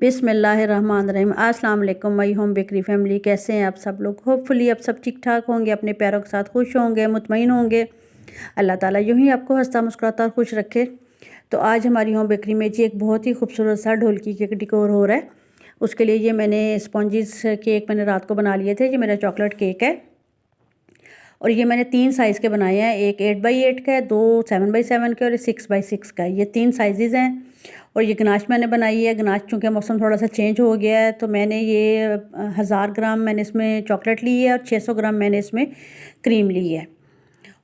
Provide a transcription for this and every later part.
बिस्मिल्लाहिर्रहमानिर्रहीम। अस्सलाम वालेकुम माय होम बेकरी फैमिली। कैसे हैं आप सब लोग? होपफुली आप सब ठीक ठाक होंगे, अपने प्यारों के साथ खुश होंगे, मुतमईन होंगे। अल्लाह ताला यूं ही आपको हंसता मुस्कुराता और खुश रखे। तो आज हमारी होम बेकरी में जी एक बहुत ही खूबसूरत सा ढोलकी केक डेकोर हो रहा है। उसके लिए ये मैंने स्पॉन्जिस केक मैंने रात को बना लिए थे। ये मेरा चॉकलेट केक है और ये मैंने 3 साइज़ के बनाए हैं। एक 8x8 का है, 2 7x7 के और 6x6 का है। ये 3 साइज़ हैं। और ये गनाश मैंने बनाई है। गनाश चूँकि मौसम थोड़ा सा चेंज हो गया है तो मैंने ये 1000 ग्राम मैंने इसमें चॉकलेट ली है और 600 ग्राम मैंने इसमें क्रीम ली है।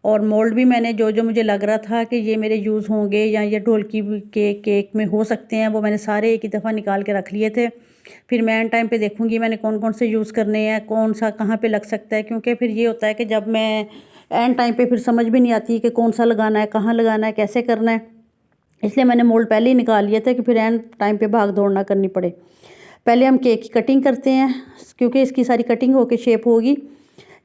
और मोल्ड भी मैंने जो जो मुझे लग रहा था कि ये मेरे यूज़ होंगे या ये ढोलकी के केक में हो सकते हैं, वो मैंने सारे एक ही दफ़ा निकाल के रख लिए थे। फिर मैं एंड टाइम पे देखूंगी मैंने कौन कौन से यूज़ करने हैं, कौन सा कहाँ पे लग सकता है। क्योंकि फिर ये होता है कि जब मैं एंड टाइम पे फिर समझ भी नहीं आती कि कौन सा लगाना है, कहाँ लगाना है, कैसे करना है। इसलिए मैंने मोल्ड पहले ही निकाल लिए थे कि फिर एंड टाइम पे भाग दौड़ ना करनी पड़े। पहले हम केक की कटिंग करते हैं क्योंकि इसकी सारी कटिंग होके शेप होगी।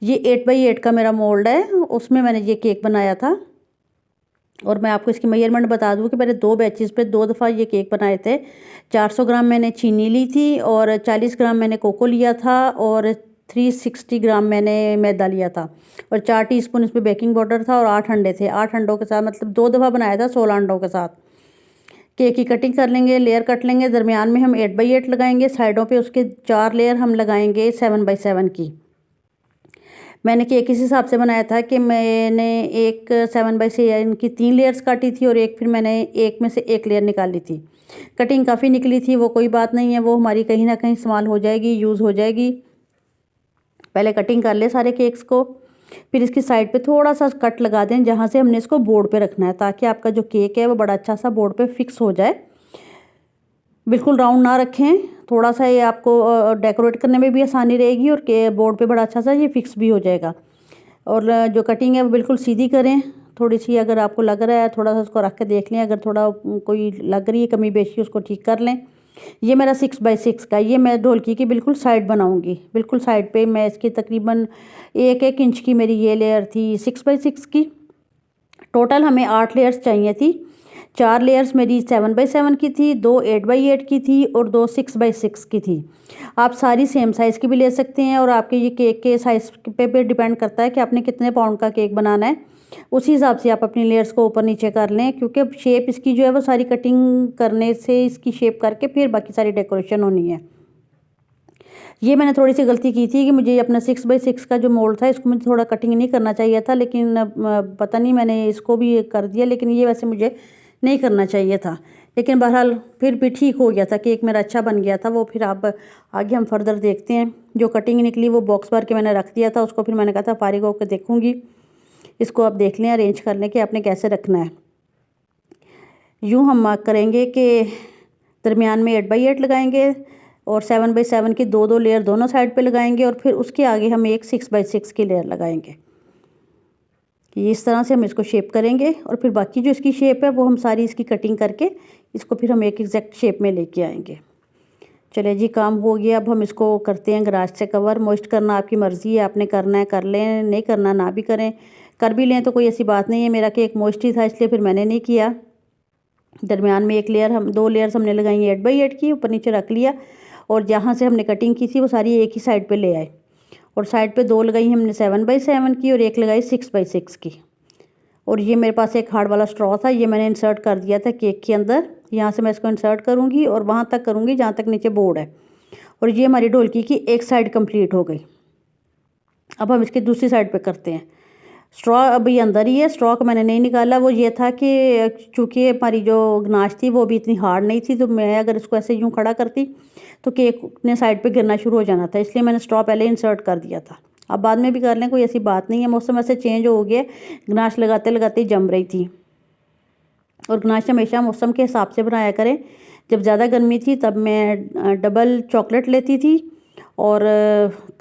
ये 8x8 का मेरा मोल्ड है, उसमें मैंने ये केक बनाया था। और मैं आपको इसकी मेजरमेंट बता दूँ कि मैंने 2 बैचेस पे 2 दफ़ा ये केक बनाए थे। 400 ग्राम मैंने चीनी ली थी और 40 ग्राम मैंने कोको लिया था और 360 ग्राम मैंने मैदा लिया था और 4 टीस्पून इसमें बेकिंग पाउडर था और 8 अंडे थे। 8 अंडों के साथ मतलब 2 दफ़ा बनाया था 16 अंडों के साथ। केक की कटिंग कर लेंगे, लेयर कट लेंगे। दरमियान में हम 8x8 लगाएंगे, साइडों पे उसके 4 लेयर हम लगाएंगे 7x7 की। मैंने केक इस हिसाब से बनाया था कि मैंने एक 7x7 की 3 लेयर्स काटी थी और एक फिर मैंने एक में से एक लेयर निकाली थी। कटिंग काफ़ी निकली थी, वो कोई बात नहीं है, वो हमारी कहीं ना कहीं इस्तेमाल हो जाएगी, यूज़ हो जाएगी। पहले कटिंग कर ले सारे केक्स को, फिर इसकी साइड पे थोड़ा सा कट लगा दें जहाँ से हमने इसको बोर्ड पे रखना है, ताकि आपका जो केक है वो बड़ा अच्छा सा बोर्ड पे फिक्स हो जाए। बिल्कुल राउंड ना रखें, थोड़ा सा ये आपको डेकोरेट करने में भी आसानी रहेगी और के बोर्ड पे बड़ा अच्छा सा ये फिक्स भी हो जाएगा। और जो कटिंग है वो बिल्कुल सीधी करें। थोड़ी सी अगर आपको लग रहा है थोड़ा सा उसको रख के देख लें, अगर थोड़ा कोई लग रही है कमी बेशी उसको ठीक कर लें। ये मेरा 6x6 का, ये मैं ढोलकी की बिल्कुल साइड बनाऊंगी। बिल्कुल साइड पे मैं इसकी तकरीबन 1-1 इंच की मेरी ये लेयर थी 6x6 की। टोटल हमें 8 लेयर्स चाहिए थी। 4 लेयर्स मेरी 7x7 की थी, 2 8x8 की थी और 2 6x6 की थी। आप सारी सेम साइज़ की भी ले सकते हैं और आपके ये केक के साइज़ पे डिपेंड करता है कि आपने कितने पाउंड का केक बनाना है। उसी हिसाब से आप अपनी लेयर्स को ऊपर नीचे कर लें, क्योंकि शेप इसकी जो है वो सारी कटिंग करने से इसकी शेप करके फिर बाकी सारी डेकोरेशन होनी है। ये मैंने थोड़ी सी गलती की थी कि मुझे अपना 6x6 का जो मोल्ड था इसको मुझे थोड़ा कटिंग नहीं करना चाहिए था, लेकिन पता नहीं मैंने इसको भी कर दिया। लेकिन ये वैसे मुझे नहीं करना चाहिए था, लेकिन बहरहाल फिर भी ठीक हो गया था, केक मेरा अच्छा बन गया था। वो फिर आप आगे हम फर्दर देखते हैं। जो कटिंग निकली वो बॉक्स भर के मैंने रख दिया था, उसको फिर मैंने कहा था फारिग होकर देखूँगी। इसको आप देख लें, अरेंज कर लें कि आपने कैसे रखना है। यूँ हम मार्क करेंगे कि दरमियान में 8x8 लगाएंगे और 7x7 की 2-2 लेयर दोनों साइड पे लगाएंगे और फिर उसके आगे हम एक 6x6 की लेयर लगाएंगे। ये इस तरह से हम इसको शेप करेंगे और फिर बाकी जो इसकी शेप है वो हम सारी इसकी कटिंग करके इसको फिर हम एक एग्जैक्ट शेप में लेके आएंगे। चले जी, काम हो गया। अब हम इसको करते हैं गराज से कवर। मॉइस्ट करना आपकी मर्ज़ी है, आपने करना है कर लें, नहीं करना ना भी करें। कर भी लें तो कोई ऐसी बात नहीं है। मेरा केक मॉइस्ट ही था इसलिए फिर मैंने नहीं किया। दरमियान में एक लेयर हम 2 लेयर्स हमने लगाई 8x8 की, ऊपर नीचे रख लिया और जहाँ से हमने कटिंग की थी वो सारी एक ही साइड पे ले आए और साइड पे 2 लगाई हमने 7x7 की और एक लगाई 6x6 की। और ये मेरे पास एक हार्ड वाला स्ट्रॉ था, ये मैंने इंसर्ट कर दिया था केक के अंदर। यहाँ से मैं इसको इंसर्ट करूँगी और वहाँ तक करूँगी जहाँ तक नीचे बोर्ड है। और ये हमारी ढोलकी की एक साइड कंप्लीट हो गई। अब हम इसकी दूसरी साइड पे करते हैं। स्ट्रॉ अभी अंदर ही है, स्ट्रॉ को मैंने नहीं निकाला। वो ये था कि चूँकि हमारी जो गनाश थी वो भी इतनी हार्ड नहीं थी, तो मैं अगर इसको ऐसे यूँ खड़ा करती तो केक ने साइड पे गिरना शुरू हो जाना था, इसलिए मैंने स्ट्रॉ पहले इंसर्ट कर दिया था। अब बाद में भी कर लें, कोई ऐसी बात नहीं है। मौसम ऐसे चेंज हो गया, गनाश लगाते लगाते ही जम रही थी। और गनाश हमेशा मौसम के हिसाब से बनाया करें। जब ज़्यादा गर्मी थी तब मैं डबल चॉकलेट लेती थी और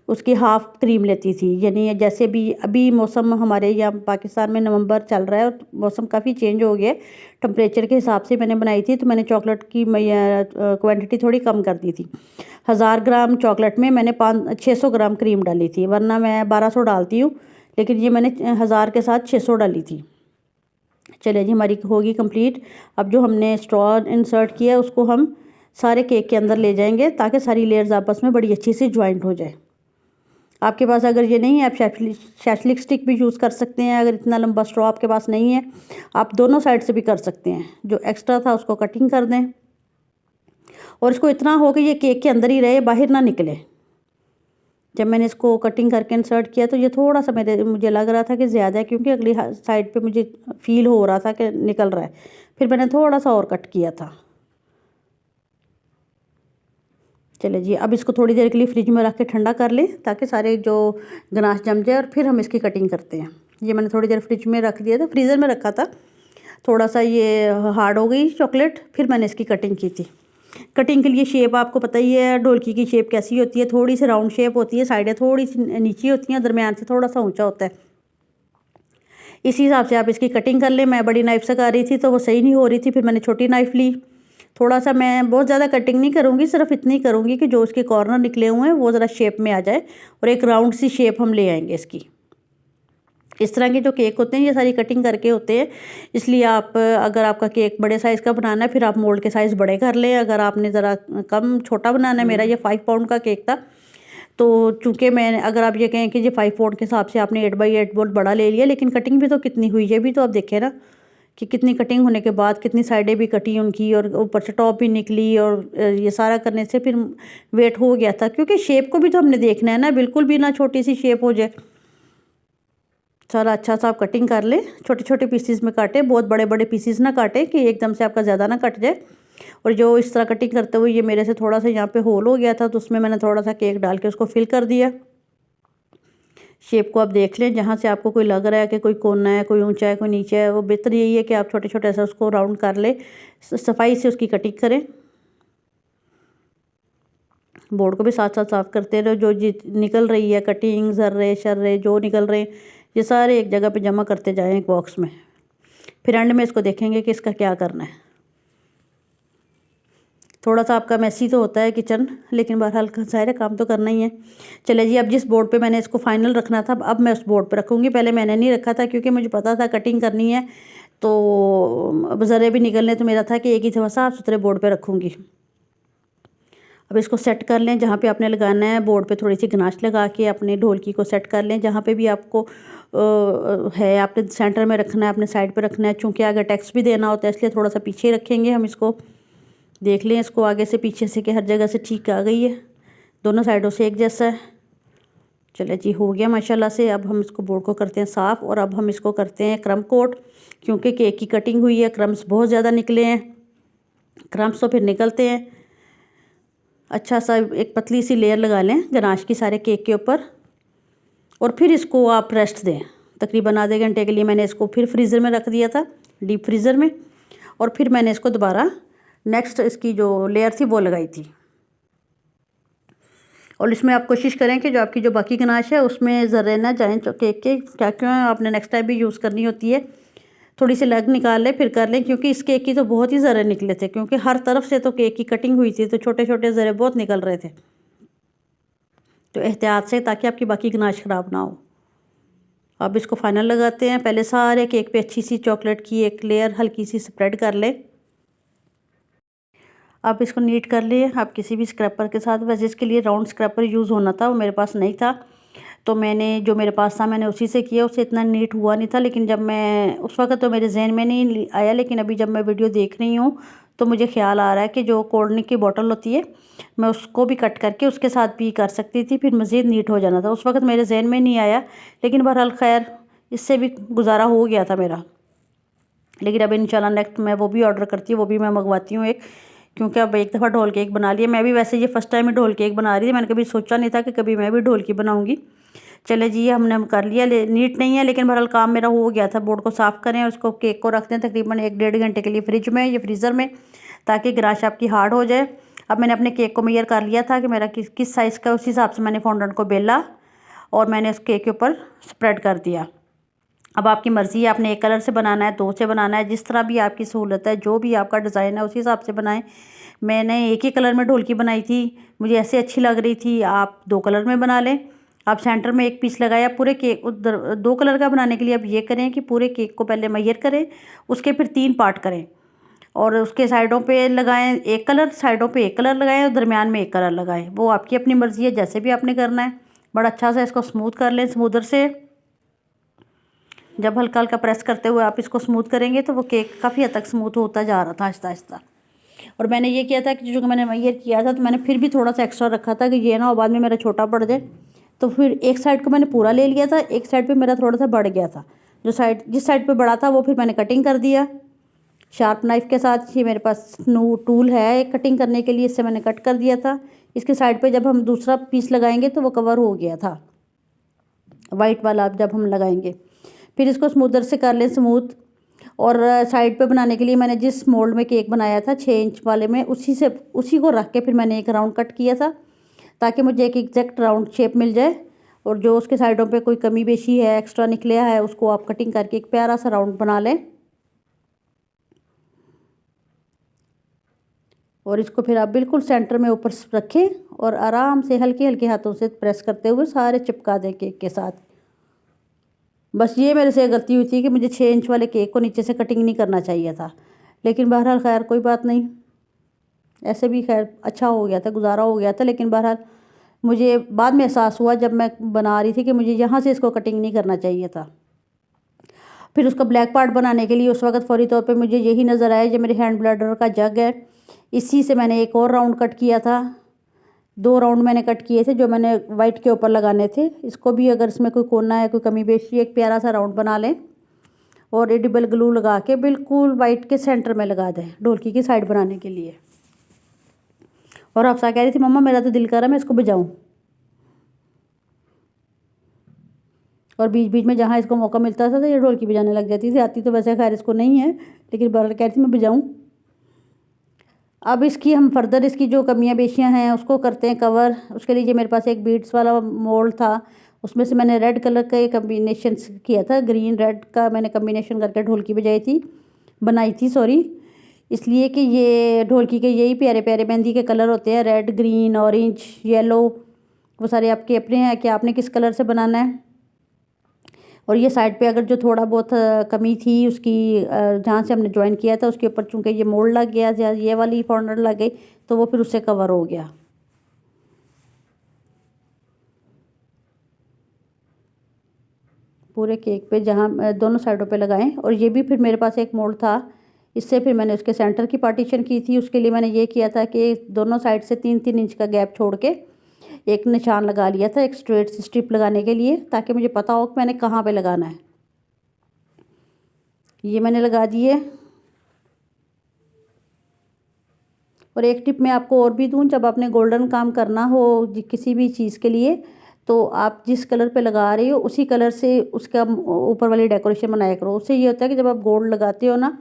उसकी हाफ़ क्रीम लेती थी। यानी जैसे भी अभी मौसम हमारे यहाँ पाकिस्तान में नवंबर चल रहा है और मौसम काफ़ी चेंज हो गया। टेम्परेचर के हिसाब से मैंने बनाई थी, तो मैंने चॉकलेट की क्वांटिटी थोड़ी कम कर दी थी। 1000 ग्राम चॉकलेट में मैंने 600 ग्राम क्रीम डाली थी, वरना मैं 1200 डालती हूँ, लेकिन ये मैंने 1000 के साथ 600 डाली थी। चलिए जी, हमारी होगी कंप्लीट। अब जो हमने स्ट्रॉ इंसर्ट किया उसको हम सारे केक के अंदर ले जाएंगे ताकि सारी लेयर्स आपस में बड़ी अच्छी से ज्वाइंट हो जाए। आपके पास अगर ये नहीं है, आप शैशलिक स्टिक भी यूज़ कर सकते हैं। अगर इतना लंबा स्ट्रॉ आपके पास नहीं है, आप दोनों साइड से भी कर सकते हैं। जो एक्स्ट्रा था उसको कटिंग कर दें और इसको इतना हो कि ये केक के अंदर ही रहे, बाहर ना निकले। जब मैंने इसको कटिंग करके इंसर्ट किया तो ये थोड़ा सा मुझे लग रहा था कि ज़्यादा है, क्योंकि अगली साइड पे मुझे फील हो रहा था कि निकल रहा है। फिर मैंने थोड़ा सा और कट किया था। चले जी, अब इसको थोड़ी देर के लिए फ्रिज में रख के ठंडा कर लें ताकि सारे जो गनाश जम जाए, और फिर हम इसकी कटिंग करते हैं। ये मैंने थोड़ी देर फ्रिज में रख दिया था, फ्रीज़र में रखा था। थोड़ा सा ये हार्ड हो गई चॉकलेट, फिर मैंने इसकी कटिंग की थी। कटिंग के लिए शेप आपको पता ही है ढोलकी की शेप कैसी होती है, थोड़ी सी राउंड शेप होती है, साइडें थोड़ी सी नीची होती हैं, दरमियान से थोड़ा सा ऊंचा होता है। इसी हिसाब से आप इसकी कटिंग कर लें। मैं बड़ी नाइफ़ से कर रही थी तो वो सही नहीं हो रही थी, फिर मैंने छोटी नाइफ़ ली। थोड़ा सा, मैं बहुत ज़्यादा कटिंग नहीं करूँगी, सिर्फ इतनी करूँगी कि जो उसके कॉर्नर निकले हुए हैं वो ज़रा शेप में आ जाए और एक राउंड सी शेप हम ले आएंगे इसकी। इस तरह के जो केक होते हैं ये सारी कटिंग करके होते हैं, इसलिए आप अगर आपका केक बड़े साइज़ का बनाना है फिर आप मोल्ड के साइज़ बड़े कर लें। अगर आपने ज़रा कम छोटा बनाना है, मेरा ये 5 पाउंड का केक था, तो चूँकि मैं, अगर आप ये कहें कि ये 5 पाउंड के हिसाब से आपने 8x8 बोल्ट बड़ा ले लिया, लेकिन कटिंग भी तो कितनी हुई है भी तो आप देखें ना कि कितनी कटिंग होने के बाद कितनी साइडें भी कटी उनकी, और ऊपर से टॉप भी निकली, और ये सारा करने से फिर वेट हो गया था। क्योंकि शेप को भी तो हमने देखना है ना, बिल्कुल भी ना छोटी सी शेप हो जाए। सारा अच्छा सा आप कटिंग कर लें, छोटे छोटे पीसीज में काटें, बहुत बड़े बड़े पीसीज ना काटें कि एकदम से आपका ज़्यादा ना कट जाए। और जो इस तरह कटिंग करते हुए ये मेरे से थोड़ा सा यहाँ पे होल हो गया था, तो उसमें मैंने थोड़ा सा केक डाल के उसको फिल कर दिया। शेप को आप देख लें, जहाँ से आपको कोई लग रहा है कि कोई कोना है, कोई ऊंचा है, कोई नीचे है, वो बेहतर यही है कि आप छोटे छोटे ऐसा उसको राउंड कर लें, सफाई से उसकी कटिंग करें। बोर्ड को भी साथ साथ साफ करते रहो, जो निकल रही है कटिंग, जर्रे शर्रे जो निकल रहे हैं ये सारे एक जगह पे जमा करते जाएं एक बॉक्स में। फिर एंड में इसको देखेंगे कि इसका क्या करना है। थोड़ा सा आपका मैसी तो होता है किचन, लेकिन बहरहाल ज़ाहिर है काम तो करना ही है। चले जी, अब जिस बोर्ड पे मैंने इसको फाइनल रखना था अब मैं उस बोर्ड पे रखूँगी। पहले मैंने नहीं रखा था क्योंकि मुझे पता था कटिंग करनी है, तो ज़रे भी निकलने तो मेरा था कि एक ही दफ़ा साफ़ सुथरे बोर्ड पर रखूँगी। अब इसको सेट कर लें, जहाँ पे आपने लगाना है बोर्ड पे थोड़ी सी गनाश लगा के अपने ढोलकी को सेट कर लें। जहाँ पे भी आपको है आपने सेंटर में रखना है, अपने साइड पे रखना है। चूँकि अगर टेक्स्ट भी देना होता है इसलिए थोड़ा सा पीछे रखेंगे हम इसको। देख लें इसको आगे से पीछे से कि हर जगह से ठीक आ गई है, दोनों साइडों से एक जैसा है। चले जी, हो गया माशाल्लाह से। अब हम इसको बोर्ड को करते हैं साफ़, और अब हम इसको करते हैं क्रम कोट। क्योंकि केक की कटिंग हुई है, क्रम्स बहुत ज़्यादा निकले हैं। क्रम्स तो फिर निकलते हैं, अच्छा सा एक पतली सी लेयर लगा लें गनाश की सारे केक के ऊपर, और फिर इसको आप रेस्ट दें। तकरीबन आधे घंटे के लिए मैंने इसको फिर फ्रीज़र में रख दिया था, डीप फ्रीज़र में, और फिर मैंने इसको दोबारा नेक्स्ट इसकी जो लेयर थी वो लगाई थी। और इसमें आप कोशिश करें कि जो आपकी जो बाकी गनाश है उसमें ज़र्रे ना जाएँ केक के, क्या क्यों आपने नेक्स्ट टाइम भी यूज़ करनी होती है। थोड़ी सी लेग निकाल लें फिर कर लें, क्योंकि इस केक की तो बहुत ही ज़रे निकले थे, क्योंकि हर तरफ से तो केक की कटिंग हुई थी, तो छोटे छोटे ज़रे बहुत निकल रहे थे। तो एहतियात से, ताकि आपकी बाकी गनाश ख़राब ना हो। अब इसको फाइनल लगाते हैं। पहले सारे केक पे अच्छी सी चॉकलेट की एक लेयर हल्की सी स्प्रेड कर लें। आप इसको नीट कर लिए आप किसी भी स्क्रैपर के साथ। वैसे इसके लिए राउंड स्क्रैपर यूज़ होना था, वो मेरे पास नहीं था, तो मैंने जो मेरे पास था मैंने उसी से किया। उससे इतना नीट हुआ नहीं था, लेकिन जब मैं उस वक्त तो मेरे जहन में नहीं आया, लेकिन अभी जब मैं वीडियो देख रही हूँ तो मुझे ख्याल आ रहा है कि जो कोल्ड ड्रिंक की बोतल होती है मैं उसको भी कट करके उसके साथ भी कर सकती थी, फिर मज़ीद नीट हो जाना था। उस वक्त मेरे जहन में नहीं आया, लेकिन बहरहाल खैर इससे भी गुजारा हो गया था मेरा। लेकिन अब इंशाल्लाह नेक्स्ट मैं वो भी ऑर्डर करती हूँ, वो भी मैं मंगवाती हूँ एक, क्योंकि अब एक दफ़ा ढोल केक बना लिया। मैं भी वैसे ये फ़र्स्ट टाइम ही ढोल केक बना रही थी, मैंने कभी सोचा नहीं था कि कभी मैं भी ढोल की बनाऊँगी। चले जी, हमने कर लिया, नीट नहीं है लेकिन बहरहाल काम मेरा हो गया था। बोर्ड को साफ़ करें और उसको केक को रखते हैं तकरीबन 1-1.5 घंटे के लिए फ्रिज में या फ्रीज़र में, ताकि गनाश आपकी हार्ड हो जाए। अब मैंने अपने केक को मेजर कर लिया था कि मेरा किस साइज़ का, उस हिसाब से मैंने फॉन्डेंट को बेला और मैंने उस केक के ऊपर स्प्रेड कर दिया। अब आपकी मर्ज़ी है, आपने एक कलर से बनाना है, 2 से बनाना है, जिस तरह भी आपकी सहूलत है, जो भी आपका डिज़ाइन है उसी हिसाब से बनाएं। मैंने एक ही कलर में ढोलकी बनाई थी, मुझे ऐसे अच्छी लग रही थी। आप 2 कलर में बना लें। आप सेंटर में एक पीस लगाया, पूरे केक उधर 2 कलर का बनाने के लिए आप ये करें कि पूरे केक को पहले मेजर करें, उसके फिर 3 पार्ट करें। और उसके साइडों पे लगाएं एक कलर, साइडों पे एक कलर लगाएं और दरमियान में एक कलर लगाएं। वो आपकी अपनी मर्ज़ी है, जैसे भी आपने करना है। बड़ा अच्छा सा इसको स्मूथ कर लें स्मूदर से। जब हल्का हल्का प्रेस करते हुए आप इसको स्मूथ करेंगे तो वो केक काफ़ी हद तक स्मूथ होता जा रहा था आहिस्ता आहिस्ता। और मैंने ये किया था कि जो मैंने मैयर किया था तो मैंने फिर भी थोड़ा सा एक्स्ट्रा रखा था कि ये ना हो बाद में मेरा छोटा पड़ जाए। तो फिर एक साइड को मैंने पूरा ले लिया था, एक साइड पे मेरा थोड़ा सा बढ़ गया था। जिस साइड पे बढ़ा था वो फिर मैंने कटिंग कर दिया शार्प नाइफ़ के साथ। ये मेरे पास टूल है एक कटिंग करने के लिए, इससे मैंने कट कर दिया था। इसके साइड पे जब हम दूसरा पीस लगाएंगे तो वो कवर हो गया था वाइट वाला। अब जब हम लगाएंगे फिर इसको स्मूदर से कर लें स्मूथ। और साइड पे बनाने के लिए मैंने जिस मोल्ड में केक बनाया था 6 इंच वाले में, उसी को रख के फिर मैंने एक राउंड कट किया था ताकि मुझे एक एग्जैक्ट राउंड शेप मिल जाए। और जो उसके साइडों पे कोई कमी बेशी है, एक्स्ट्रा निकला है, उसको आप कटिंग करके एक प्यारा सा राउंड बना लें। और इसको फिर आप बिल्कुल सेंटर में ऊपर रखें और आराम से हल्के हल्के हाथों से प्रेस करते हुए सारे चिपका दें केक के साथ। बस ये मेरे से गलती हुई थी कि मुझे 6 इंच वाले केक को नीचे से कटिंग नहीं करना चाहिए था, लेकिन बहरहाल खैर कोई बात नहीं, ऐसे भी खैर अच्छा हो गया था, गुजारा हो गया था। लेकिन बहरहाल मुझे बाद में एहसास हुआ जब मैं बना रही थी कि मुझे यहाँ से इसको कटिंग नहीं करना चाहिए था। फिर उसका ब्लैक पार्ट बनाने के लिए उस वक्त फौरी तौर पे मुझे यही नज़र आया, जो मेरे हैंड ब्लेंडर का जग है, इसी से मैंने एक और राउंड कट किया था। 2 राउंड मैंने कट किए थे जो मैंने वाइट के ऊपर लगाने थे। इसको भी अगर इसमें कोई कोना है, कोई कमी बेशी, एक प्यारा सा राउंड बना लें और एडिबल ग्लू लगा के बिल्कुल वाइट के सेंटर में लगा दें ढोलकी की साइड बनाने के लिए। और हफ्सा कह रही थी मम्मा मेरा तो दिल कर रहा है मैं इसको बजाऊं। और बीच बीच में जहाँ इसको मौका मिलता था तो ये ढोलकी बजाने लग जाती थी। आती तो वैसे खैर इसको नहीं है, लेकिन बहरहाल कह रही थी मैं बजाऊं। अब इसकी हम फर्दर इसकी जो कमियां बेशियां हैं उसको करते हैं कवर। उसके लिए मेरे पास एक बीड्स वाला मोल्ड था, उसमें से मैंने रेड कलर का एक कम्बिनेशन किया था, ग्रीन रेड का मैंने कम्बिनेशन करके ढोलकी बनाई थी सॉरी। इसलिए कि ये ढोलकी के यही प्यारे प्यारे मेहंदी के कलर होते हैं, रेड, ग्रीन, ऑरेंज, येलो, वो सारे आपके अपने हैं कि आपने किस कलर से बनाना है। और ये साइड पे अगर जो थोड़ा बहुत कमी थी उसकी, जहाँ से हमने ज्वाइन किया था उसके ऊपर चूँकि ये मोल्ड लग गया या ये वाली कॉर्नर लग गई तो वो फिर उससे कवर हो गया। पूरे केक पे जहाँ दोनों साइडों पे लगाएं। और ये भी फिर मेरे पास एक मोल्ड था, इससे फिर मैंने उसके सेंटर की पार्टीशन की थी। उसके लिए मैंने ये किया था कि दोनों साइड से 3-3 इंच का गैप छोड़ के एक निशान लगा लिया था एक स्ट्रेट स्ट्रिप लगाने के लिए, ताकि मुझे पता हो कि मैंने कहाँ पे लगाना है। ये मैंने लगा दिए। और एक टिप मैं आपको और भी दूं, जब आपने गोल्डन काम करना हो किसी भी चीज़ के लिए तो आप जिस कलर पे लगा रही हो उसी कलर से उसका ऊपर वाली डेकोरेशन बनाया करो। उससे ये होता है कि जब आप गोल्ड लगाते हो ना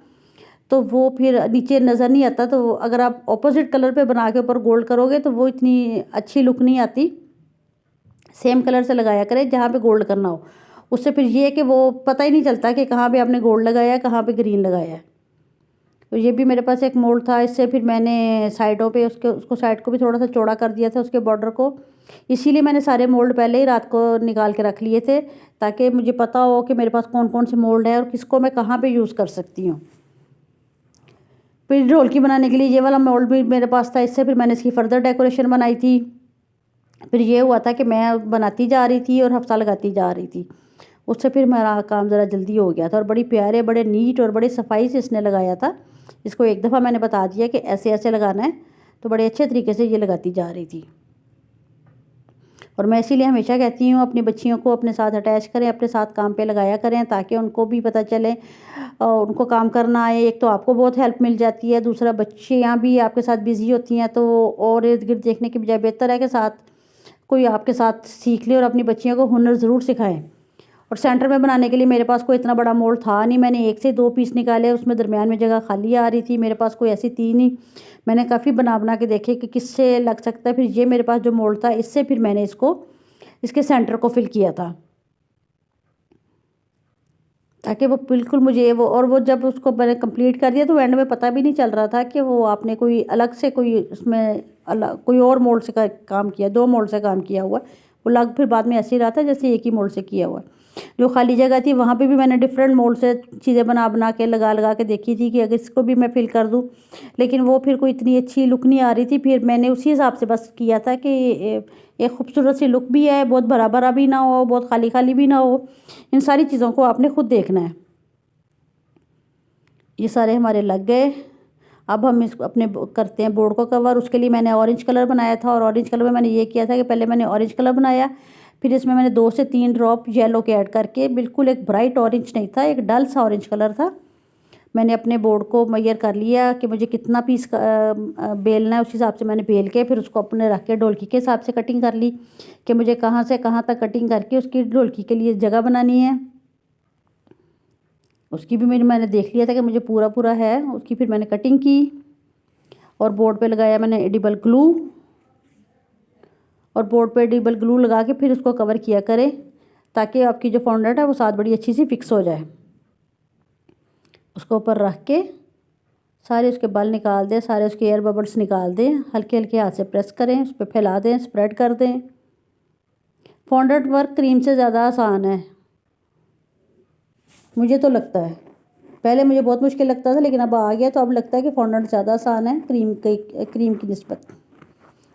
तो वो फिर नीचे नज़र नहीं आता। तो अगर आप ऑपोजिट कलर पे बना के ऊपर गोल्ड करोगे तो वो इतनी अच्छी लुक नहीं आती। सेम कलर से लगाया करें जहाँ पे गोल्ड करना हो, उससे फिर ये है कि वो पता ही नहीं चलता कि कहाँ पे आपने गोल्ड लगाया है, कहाँ पे ग्रीन लगाया है। तो ये भी मेरे पास एक मोल्ड था, इससे फिर मैंने साइडों पे उसको साइड को भी थोड़ा सा चौड़ा कर दिया था उसके बॉर्डर को। इसीलिए मैंने सारे मोल्ड पहले ही रात को निकाल के रख लिए थे ताकि मुझे पता हो कि मेरे पास कौन कौन से मोल्ड है और किसको मैं कहाँ पे यूज़ कर सकती हूँ। फिर ढोलकी बनाने के लिए ये वाला मोल्ड भी मेरे पास था, इससे फिर मैंने इसकी फर्दर डेकोरेशन बनाई थी। फिर ये हुआ था कि मैं बनाती जा रही थी और हफ्ता लगाती जा रही थी, उससे फिर मेरा काम ज़रा जल्दी हो गया था। और बड़ी प्यारे, बड़े नीट और बड़े सफाई से इसने लगाया था। इसको एक दफ़ा मैंने बता दिया कि ऐसे ऐसे लगाना है, तो बड़े अच्छे तरीके से ये लगाती जा रही थी। और मैं इसीलिए हमेशा कहती हूँ अपनी बच्चियों को अपने साथ अटैच करें, अपने साथ काम पे लगाया करें ताकि उनको भी पता चले और उनको काम करना आए। एक तो आपको बहुत हेल्प मिल जाती है, दूसरा बच्चियाँ भी आपके साथ बिज़ी होती हैं तो और इर्द गिर्द देखने की बजाय बेहतर है कि साथ कोई आपके साथ सीख ले और अपनी बच्चियों को हुनर ज़रूर सिखाएं। और सेंटर में बनाने के लिए मेरे पास कोई इतना बड़ा मोल्ड था नहीं, मैंने 1 से 2 पीस निकाले, उसमें दरमियान में जगह खाली आ रही थी। मेरे पास कोई ऐसी थी नहीं, मैंने काफ़ी बना के देखे कि किससे लग सकता है। फिर ये मेरे पास जो मोल्ड था इससे फिर मैंने इसके सेंटर को फिल किया था ताकि वो बिल्कुल मुझे वो जब उसको मैंने कंप्लीट कर दिया तो एंड में पता भी नहीं चल रहा था कि वो आपने कोई अलग से कोई उसमें अलग कोई और मोल्ड से काम किया, 2 मोल्ड से काम किया हुआ। वो लग फिर बाद में ऐसे ही रहा था जैसे एक ही मोल्ड से किया हुआ। जो खाली जगह थी वहाँ पे भी मैंने डिफरेंट मोल्ड से चीज़ें बना बना के लगा के देखी थी कि अगर इसको भी मैं फिल कर दूँ, लेकिन वो फिर कोई इतनी अच्छी लुक नहीं आ रही थी। फिर मैंने उसी हिसाब से बस किया था कि एक खूबसूरत सी लुक भी है, बहुत भरा भरा भी ना हो, बहुत खाली खाली भी ना हो। इन सारी चीज़ों को आपने खुद देखना है। ये सारे हमारे लग गए। अब हम इसको अपने करते हैं बोर्ड को कवर। उसके लिए मैंने ऑरेंज कलर बनाया था, और ऑरेंज कलर में मैंने ये किया था कि पहले मैंने ऑरेंज कलर बनाया, फिर इसमें मैंने 2 से 3 ड्रॉप येलो के ऐड करके, बिल्कुल एक ब्राइट ऑरेंज नहीं था, एक डल सा ऑरेंज कलर था। मैंने अपने बोर्ड को मेजर कर लिया कि मुझे कितना पीस बेलना है, उस हिसाब से मैंने बेल के फिर उसको अपने रख के ढोलकी के हिसाब से कटिंग कर ली कि मुझे कहाँ से कहाँ तक कटिंग करके उसकी ढोलकी के लिए जगह बनानी है। उसकी भी मैंने देख लिया था कि मुझे पूरा पूरा है। उसकी फिर मैंने कटिंग की और बोर्ड पे लगाया मैंने एडिबल ग्लू, और बोर्ड पे एडिबल ग्लू लगा के फिर उसको कवर किया करें ताकि आपकी जो फॉन्डेंट है वो साथ बड़ी अच्छी सी फिक्स हो जाए। उसको ऊपर रख के सारे उसके बाल निकाल दें, सारे उसके एयर बबल्स निकाल दें, हल्के हल्के हाथ से प्रेस करें, उस पर फैला दें, स्प्रेड कर दें। फॉन्डेंट वर्क क्रीम से ज़्यादा आसान है, मुझे तो लगता है। पहले मुझे बहुत मुश्किल लगता था, लेकिन अब आ गया तो अब लगता है कि फॉन्डेंट ज़्यादा आसान है क्रीम की निस्बत।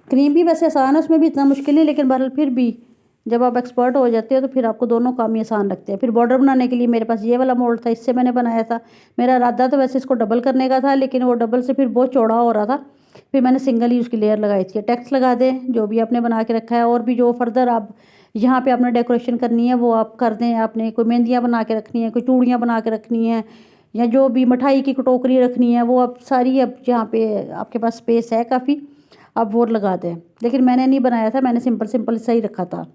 क्रीम भी वैसे आसान है, उसमें भी इतना मुश्किल नहीं, लेकिन बहरहाल फिर भी जब आप एक्सपर्ट हो जाते हो तो फिर आपको दोनों काम ही आसान लगते हैं। फिर बॉर्डर बनाने के लिए मेरे पास ये वाला मोल्ड था, इससे मैंने बनाया था। मेरा इरादा तो वैसे इसको डबल करने का था, लेकिन वो डबल से फिर बहुत चौड़ा हो रहा था। फिर मैंने सिंगल ही उसकी लेयर लगाई थी। टेक्स्ट लगा दें जो भी आपने बना के रखा है, और भी जो फर्दर आप यहाँ पे आपने डेकोरेशन करनी है वो आप कर दें। आपने कोई मेहंदियाँ बना के रखनी है, कोई चूड़ियाँ बना के रखनी है, या जो भी मिठाई की टोकरी रखनी है, वो अब सारी अब जहाँ पे आपके पास स्पेस है काफ़ी, आप वो लगा दें। लेकिन मैंने नहीं बनाया था, मैंने सिंपल सिंपल सही रखा था।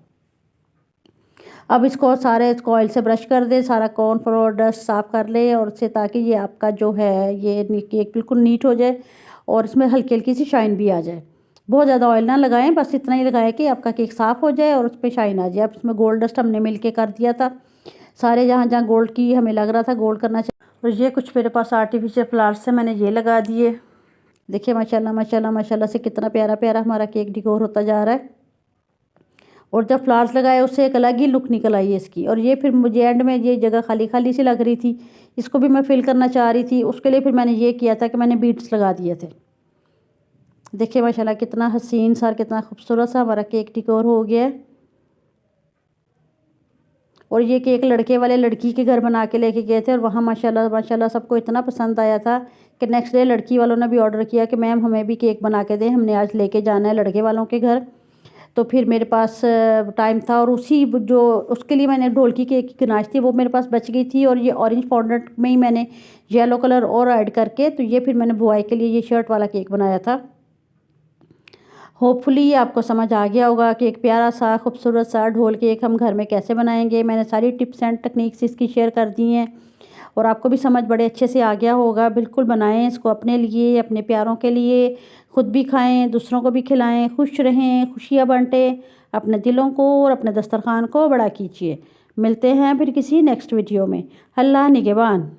अब इसको सारे इसको ऑयल से ब्रश कर दें, सारा कॉर्नफ्लोर डस्ट साफ़ कर ले, और उससे ताकि ये आपका जो है ये केक बिल्कुल नीट हो जाए और इसमें हल्की हल्की सी शाइन भी आ जाए। बहुत ज़्यादा ऑयल ना लगाएं, बस इतना ही लगाएं कि आपका केक साफ़ हो जाए और उस पर शाइन आ जाए। अब इसमें गोल्ड डस्ट हमने मिल के कर दिया था, सारे जहाँ जहाँ गोल्ड की हमें लग रहा था गोल्ड करना चाहिए। और ये कुछ मेरे पास आर्टिफिशियल फ्लावर्स से मैंने ये लगा दिए। देखिए माशाल्लाह माशाल्लाह माशाल्लाह से कितना प्यारा प्यारा हमारा केक डिकोर होता जा रहा है। और जब फ्लावर्स लगाए उससे एक अलग ही लुक निकल आई है इसकी। और ये फिर मुझे एंड में ये जगह खाली खाली सी लग रही थी, इसको भी मैं फिल करना चाह रही थी। उसके लिए फिर मैंने ये किया था कि मैंने बीड्स लगा दिए थे। देखिए माशाल्लाह कितना हसीन सा, कितना खूबसूरत सा हमारा केक डिकोर हो गया है। और ये केक लड़के वाले लड़की के घर बना के लेके गए थे, और वहाँ माशाल्लाह माशाल्लाह सबको इतना पसंद आया था कि नेक्स्ट डे लड़की वालों ने भी ऑर्डर किया कि मैम हमें भी केक बना के दें, हमने आज लेके जाना है लड़के वालों के घर। तो फिर मेरे पास टाइम था, और उसी जो उसके लिए मैंने ढोलकी केक की गनाश थी वो मेरे पास बच गई थी, और ये ऑरेंज फॉन्डेंट में ही मैंने येलो कलर और ऐड करके तो ये फिर मैंने बुआई के लिए ये शर्ट वाला केक बनाया था। होपफुली ये आपको समझ आ गया होगा कि एक प्यारा सा खूबसूरत सा ढोल केक हम घर में कैसे बनाएंगे। मैंने सारी टिप्स एंड टेक्निक्स इसकी शेयर कर दी हैं, और आपको भी समझ बड़े अच्छे से आ गया होगा। बिल्कुल बनाएं इसको अपने लिए, अपने प्यारों के लिए, ख़ुद भी खाएं, दूसरों को भी खिलाएं, खुश रहें, खुशियाँ बांटें, अपने दिलों को और अपने दस्तरखान को बड़ा कीजिए। मिलते हैं फिर किसी नेक्स्ट वीडियो में। अल्लाह निगहबान।